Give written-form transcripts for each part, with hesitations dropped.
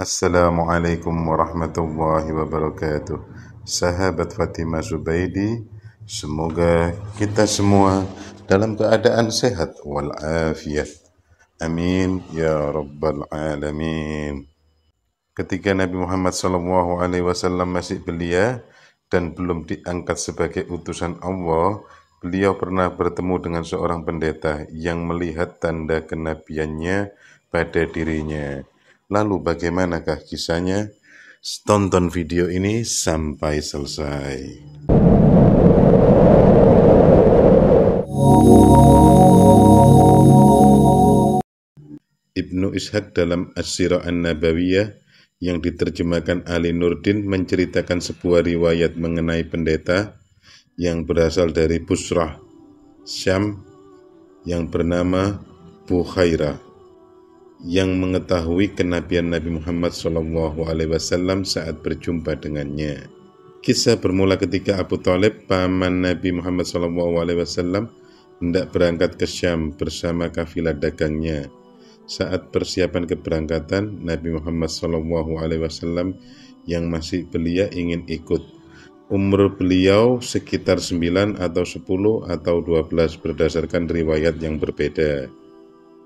Assalamualaikum warahmatullahi wabarakatuh. Sahabat Fatimah Zubaidi, semoga kita semua dalam keadaan sehat walafiat. Amin ya rabbal alamin. Ketika Nabi Muhammad SAW masih belia dan belum diangkat sebagai utusan Allah, beliau pernah bertemu dengan seorang pendeta yang melihat tanda kenabiannya pada dirinya. Lalu bagaimanakah kisahnya? Tonton video ini sampai selesai. Ibnu Ishaq dalam As-Sirah An-Nabawiyah yang diterjemahkan Ali Nurdin menceritakan sebuah riwayat mengenai pendeta yang berasal dari Busrah, Syam, yang bernama Bukhairah, yang mengetahui kenabian Nabi Muhammad SAW saat berjumpa dengannya. Kisah bermula ketika Abu Thalib, paman Nabi Muhammad SAW, hendak berangkat ke Syam bersama kafilah dagangnya. Saat persiapan keberangkatan, Nabi Muhammad SAW yang masih belia ingin ikut. Umur beliau sekitar 9 atau 10 atau 12 berdasarkan riwayat yang berbeda.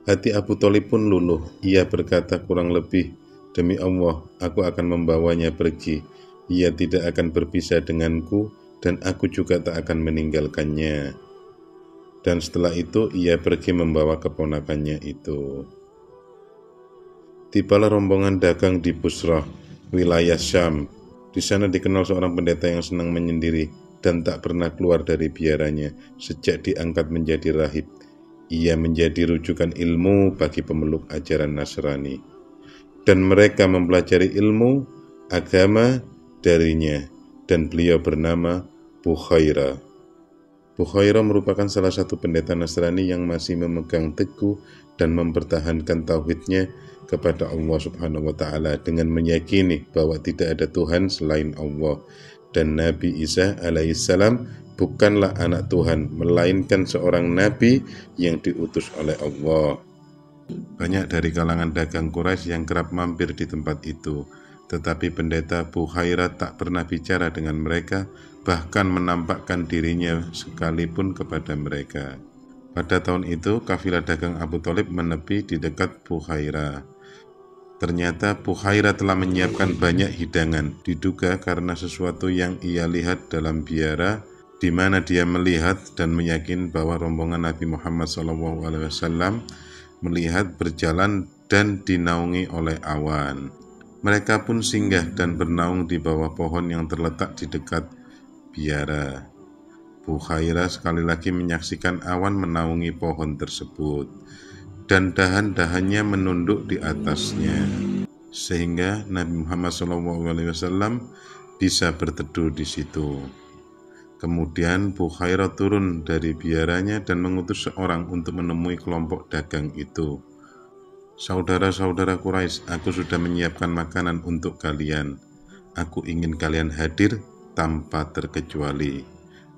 Hati Abu Thalib pun luluh. Ia berkata kurang lebih, "Demi Allah, aku akan membawanya pergi. Ia tidak akan berpisah denganku dan aku juga tak akan meninggalkannya." Dan setelah itu ia pergi membawa keponakannya itu. Tibalah rombongan dagang di Busrah, wilayah Syam. Di sana dikenal seorang pendeta yang senang menyendiri dan tak pernah keluar dari biaranya sejak diangkat menjadi rahib. Ia menjadi rujukan ilmu bagi pemeluk ajaran Nasrani. Dan mereka mempelajari ilmu agama darinya, dan beliau bernama Bukhairah. Bukhairah merupakan salah satu pendeta Nasrani yang masih memegang teguh dan mempertahankan tauhidnya kepada Allah Subhanahu wa Ta'ala dengan meyakini bahwa tidak ada Tuhan selain Allah, dan Nabi Isa alaihissalam bukanlah anak Tuhan, melainkan seorang nabi yang diutus oleh Allah. Banyak dari kalangan dagang Quraisy yang kerap mampir di tempat itu, tetapi pendeta Bukhairah tak pernah bicara dengan mereka, bahkan menampakkan dirinya sekalipun kepada mereka. Pada tahun itu, kafilah dagang Abu Thalib menepi di dekat Bukhairah. Ternyata Bukhairah telah menyiapkan banyak hidangan, diduga karena sesuatu yang ia lihat dalam biara, di mana dia melihat dan meyakini bahwa rombongan Nabi Muhammad SAW melihat berjalan dan dinaungi oleh awan. Mereka pun singgah dan bernaung di bawah pohon yang terletak di dekat biara. Bukhairah sekali lagi menyaksikan awan menaungi pohon tersebut, dan dahan-dahannya menunduk di atasnya, sehingga Nabi Muhammad SAW bisa berteduh di situ. Kemudian Bukhairah turun dari biaranya dan mengutus seorang untuk menemui kelompok dagang itu. "Saudara-saudara Quraisy, aku sudah menyiapkan makanan untuk kalian. Aku ingin kalian hadir tanpa terkecuali.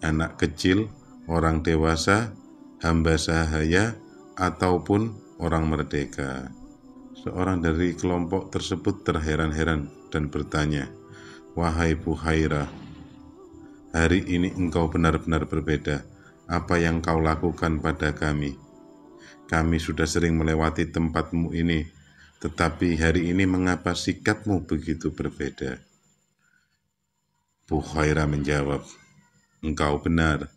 Anak kecil, orang dewasa, hamba sahaya, ataupun orang merdeka." Seorang dari kelompok tersebut terheran-heran dan bertanya, "Wahai Bukhairah, hari ini engkau benar-benar berbeda. Apa yang kau lakukan pada kami? Kami sudah sering melewati tempatmu ini, tetapi hari ini mengapa sikapmu begitu berbeda?" Bukhairah menjawab, "Engkau benar.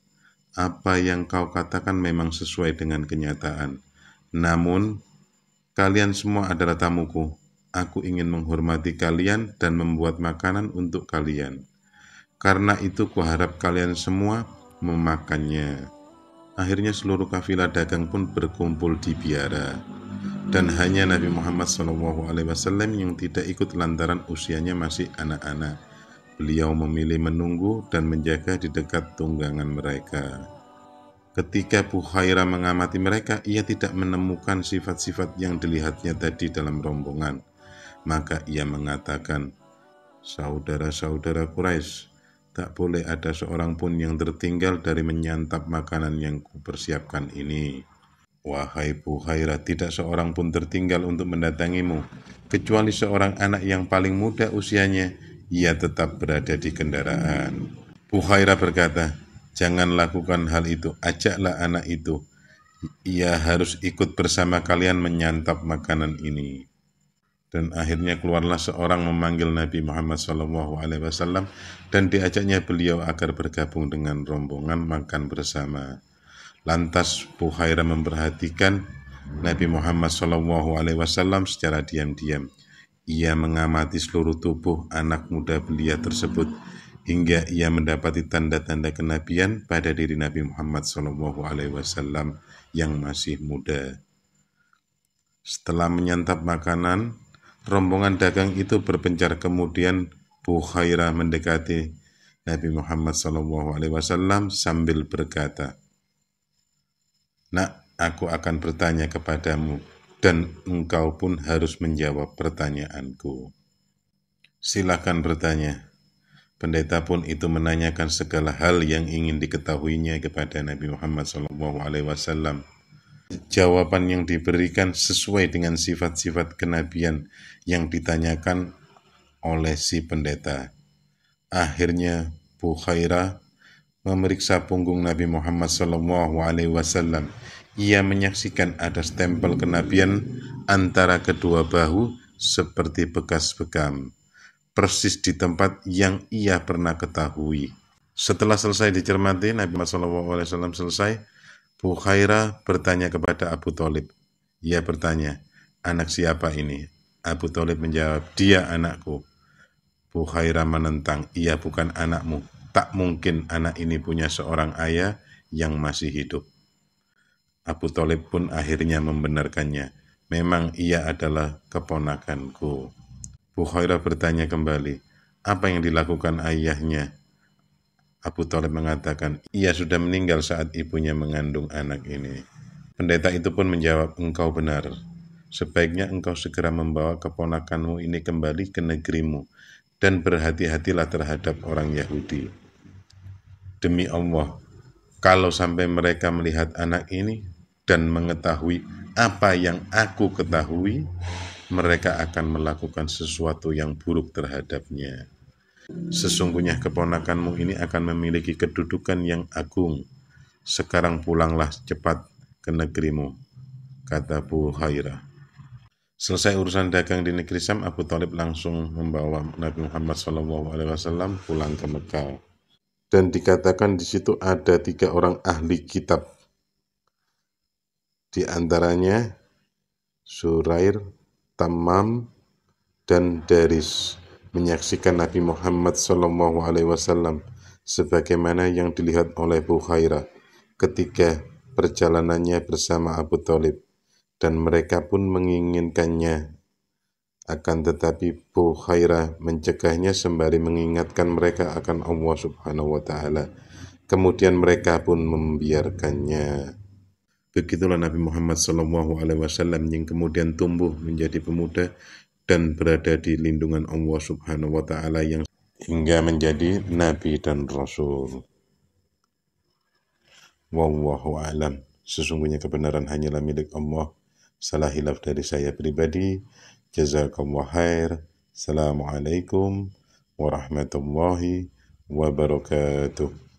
Apa yang kau katakan memang sesuai dengan kenyataan. Namun, kalian semua adalah tamuku. Aku ingin menghormati kalian dan membuat makanan untuk kalian. Karena itu kuharap kalian semua memakannya." Akhirnya seluruh kafilah dagang pun berkumpul di biara. Dan hanya Nabi Muhammad SAW yang tidak ikut lantaran usianya masih anak-anak. Beliau memilih menunggu dan menjaga di dekat tunggangan mereka. Ketika Bukhairah mengamati mereka, ia tidak menemukan sifat-sifat yang dilihatnya tadi dalam rombongan. Maka ia mengatakan, "Saudara-saudara Quraisy, tak boleh ada seorang pun yang tertinggal dari menyantap makanan yang kupersiapkan ini." Wahai Bukhairah, tidak seorang pun tertinggal untuk mendatangimu, kecuali seorang anak yang paling muda usianya, ia tetap berada di kendaraan. Bukhairah berkata, jangan lakukan hal itu, ajaklah anak itu. Ia harus ikut bersama kalian menyantap makanan ini. Dan akhirnya keluarlah seorang memanggil Nabi Muhammad SAW dan diajaknya beliau agar bergabung dengan rombongan makan bersama. Lantas Bukhairah memperhatikan Nabi Muhammad SAW secara diam-diam. Ia mengamati seluruh tubuh anak muda belia tersebut hingga ia mendapati tanda-tanda kenabian pada diri Nabi Muhammad SAW yang masih muda. Setelah menyantap makanan, rombongan dagang itu berpencar, kemudian Bukhairah mendekati Nabi Muhammad SAW sambil berkata, "Nak, aku akan bertanya kepadamu, dan engkau pun harus menjawab pertanyaanku." "Silakan bertanya." Pendeta pun itu menanyakan segala hal yang ingin diketahuinya kepada Nabi Muhammad SAW. Jawaban yang diberikan sesuai dengan sifat-sifat kenabian yang ditanyakan oleh si pendeta. Akhirnya Bukhairah memeriksa punggung Nabi Muhammad SAW. Ia menyaksikan ada stempel kenabian antara kedua bahu seperti bekas bekam, persis di tempat yang ia pernah ketahui. Setelah selesai dicermati, Nabi Muhammad SAW selesai. Bukhairah bertanya kepada Abu Thalib. Ia bertanya, "Anak siapa ini?" Abu Thalib menjawab, "Dia anakku." Bukhairah menentang, "Ia bukan anakmu. Tak mungkin anak ini punya seorang ayah yang masih hidup." Abu Thalib pun akhirnya membenarkannya. "Memang ia adalah keponakanku." Bukhairah bertanya kembali, "Apa yang dilakukan ayahnya?" Abu Thalib mengatakan, "Ia sudah meninggal saat ibunya mengandung anak ini." Pendeta itu pun menjawab, "Engkau benar. Sebaiknya engkau segera membawa keponakanmu ini kembali ke negerimu dan berhati-hatilah terhadap orang Yahudi. Demi Allah, kalau sampai mereka melihat anak ini dan mengetahui apa yang aku ketahui, mereka akan melakukan sesuatu yang buruk terhadapnya. Sesungguhnya keponakanmu ini akan memiliki kedudukan yang agung. Sekarang pulanglah cepat ke negerimu," kata Bukhairah. Selesai urusan dagang di negeri Syam, Abu Thalib langsung membawa Nabi Muhammad SAW pulang ke Mekah. Dan dikatakan di situ ada 3 orang ahli kitab. Di antaranya Surair, Tammam, dan Daris menyaksikan Nabi Muhammad SAW sebagaimana yang dilihat oleh Bukhairah ketika perjalanannya bersama Abu Thalib, dan mereka pun menginginkannya. Akan tetapi Bukhairah mencegahnya sembari mengingatkan mereka akan Allah Subhanahu wa Ta'ala. Kemudian mereka pun membiarkannya. Begitulah Nabi Muhammad SAW yang kemudian tumbuh menjadi pemuda dan berada di lindungan Allah Subhanahu wa Ta'ala yang hingga menjadi nabi dan rasul. Wallahu a'lam. Sesungguhnya kebenaran hanyalah milik Allah. Salah hilaf dari saya pribadi. Jazakallah khair. Assalamualaikum warahmatullahi wabarakatuh.